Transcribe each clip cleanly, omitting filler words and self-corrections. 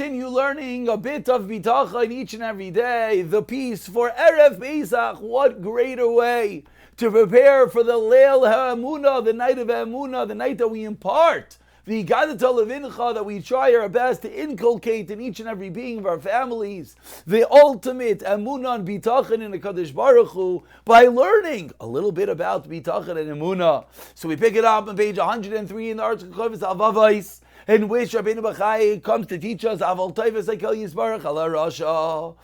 continue learning a bit of bitachon each and every day. The piece for Erev Pesach. What greater way to prepare for the Leil HaEmunah, the night of Emunah, the night that we impart the Gadata Levincha, that we try our best to inculcate in each and every being of our families, the ultimate Emunah and Bitachon in the Kadosh Baruch Hu, by learning a little bit about Bitachon and Emunah. So we pick it up on page 103 in the Artscroll Chovos Halevavos, in which Rabbeinu Bachai comes to teach us Aval Tovos Hakel Yisbarach Ala Rasha.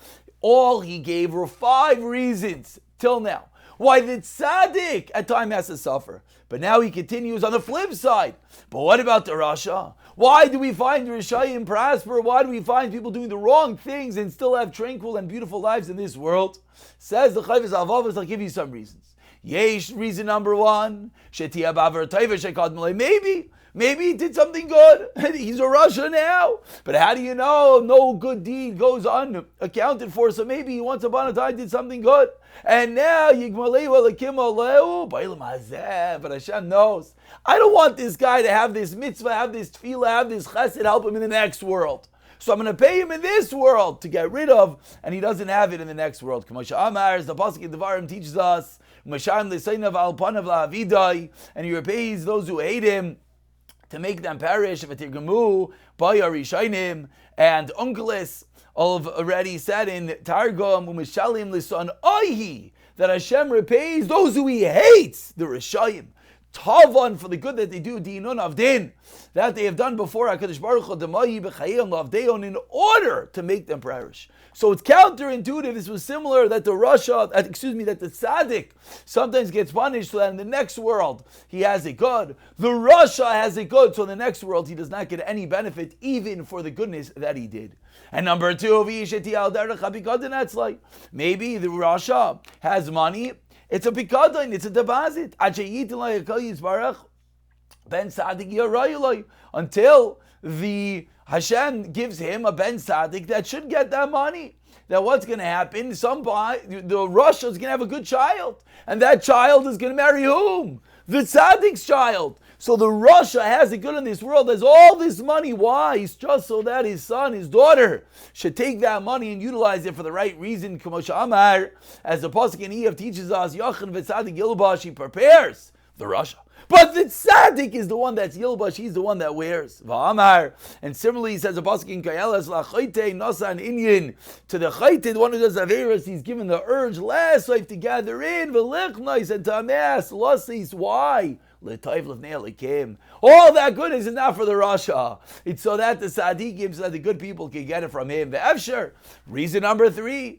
All he gave were 5 reasons till now why the tzaddik at time has to suffer. But now he continues on the flip side. But what about the Rasha? Why do we find the Yesharim prosper? Why do we find people doing the wrong things and still have tranquil and beautiful lives in this world? Says the Chovos Halevavos, I'll give you some reasons. Yesh, reason number 1, Maybe he did something good. He's a Rasha now. But how do you know? No good deed goes unaccounted for. So maybe he once upon a time did something good. And now, but Hashem knows. I don't want this guy to have this mitzvah, have this tefillah, have this chesed, help him in the next world. So I'm going to pay him in this world to get rid of, and he doesn't have it in the next world. As the Pasuk in Devarim teaches us, and he repays those who hate him, to make them perish. And Unkelis already said in Targum, that Hashem repays those who he hates, the Rishayim. Tavan, for the good that they do, Dinun Avdin, that they have done before HaKadosh Baruch Hu, in order to make them perish. So it's counterintuitive. This was similar that the that the tzaddik sometimes gets punished so that in the next world he has it good. The Rasha has it good, so in the next world he does not get any benefit even for the goodness that he did. And number 2, maybe the Rasha has money. It's a pikadon, it's a deposit. Until the Hashem gives him a ben tzaddik that should get that money. Now what's going to happen? The Rasha is going to have a good child. And that child is going to marry whom? The tzaddik's child. So the Rasha has it good in this world, has all this money. Why? It's just so that his son, his daughter, should take that money and utilize it for the right reason. As the Pasuk in Eov teaches us, Yachan v'tzadik Yilbash, he prepares the Rasha. But the tzaddik is the one that's Yilbash, he's the one that wears. V'amar. And similarly, he says the Pasuk in Kayelas, L'chayte nosan inyin. To the chayte, the one who does Averis, he's given the urge last life to gather in, v'lichnois, and to amass, losses. Why? All that goodness is not for the Rasha. It's so that the tzaddikim, so that the good people can get it from him. The Efsher. Reason number 3,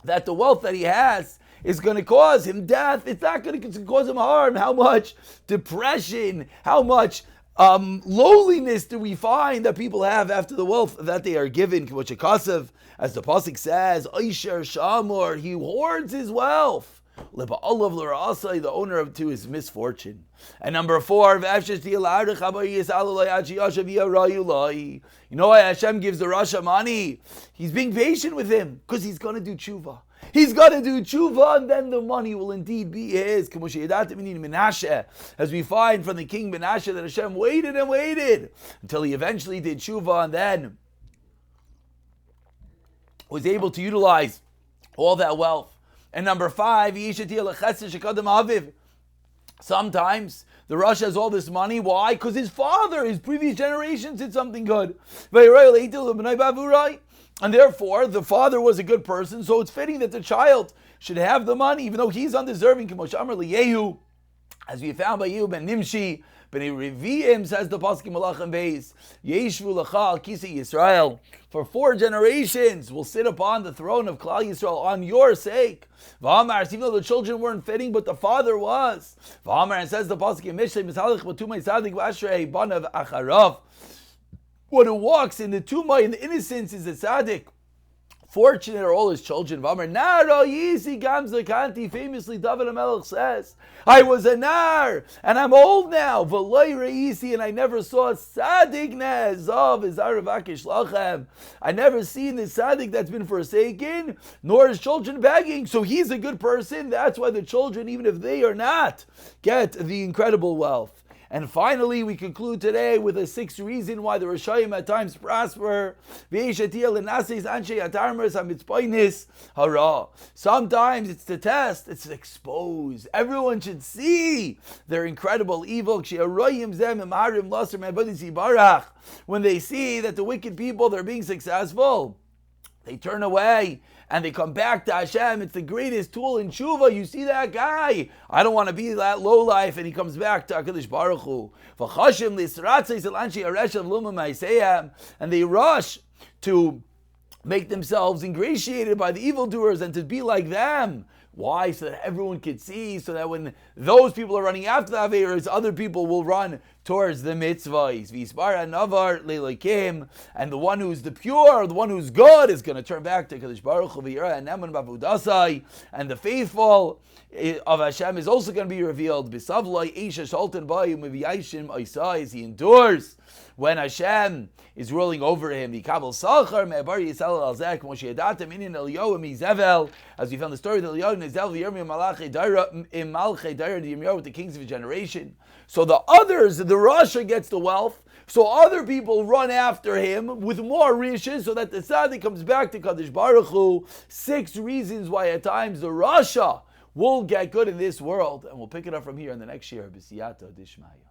that the wealth that he has is going to cause him death. It's not going to cause him harm. How much depression, how much lowliness do we find that people have after the wealth that they are given? As the Pasuk says, Oisher Shamor, he hoards his wealth. The owner to his misfortune. And number 4, you know why Hashem gives the Rasha money? He's being patient with him because he's going to do tshuva. He's got to do tshuva, and then the money will indeed be his. As we find from the king Menashe that Hashem waited and waited until he eventually did tshuva and then was able to utilize all that wealth. And number 5, sometimes the Rasha has all this money. Why? Because his father, his previous generations did something good. And therefore, the father was a good person, so it's fitting that the child should have the money, even though he's undeserving. As we found by Yehu ben Nimshi, ben Revi'im, says the Pasuk in Malachim Beis, Yeshvu l'cha al Kisei Yisrael, for 4 generations will sit upon the throne of Klal Yisrael on your sake. V'amar, even though the children weren't fitting, but the father was. V'amar, and says the Pasuk in Mishlei, Misalech b'tumay tzadik v'ashrei banav acharav. One who walks in the tumah, in the innocence, is a tzaddik. Fortunate are all his children. Famously, David HaMelech says, I was a nar, and I'm old now. And I never saw tzaddik ne'ezav ezar v'akish lachem. I never seen the tzaddik that's been forsaken, nor his children begging. So he's a good person. That's why the children, even if they are not, get the incredible wealth. And finally, we conclude today with a sixth reason why the Rishayim at times prosper. Sometimes it's to test, it's to expose. Everyone should see their incredible evil. When they see that the wicked people, they're being successful, they turn away and they come back to Hashem. It's the greatest tool in tshuva. You see that guy? I don't want to be that low life, and he comes back to HaKadosh Baruch Hu. And they rush to make themselves ingratiated by the evildoers and to be like them. Why? So that everyone could see, so that when those people are running after the Averas, other people will run towards the mitzvahs. And the one who's the pure, the one who's good, is going to turn back to Kadosh Baruch Hu. And the faithful of Hashem is also going to be revealed. As he endures when Hashem is ruling over him. As we found the story of Eliyahu with the kings of his generation. So the others, the Rasha gets the wealth, so other people run after him with more riches, so that the tzaddik comes back to Kadosh Baruch Hu. 6 reasons why at times the Rasha will get good in this world, and we'll pick it up from here in the next year. B'siyata Dishmaya.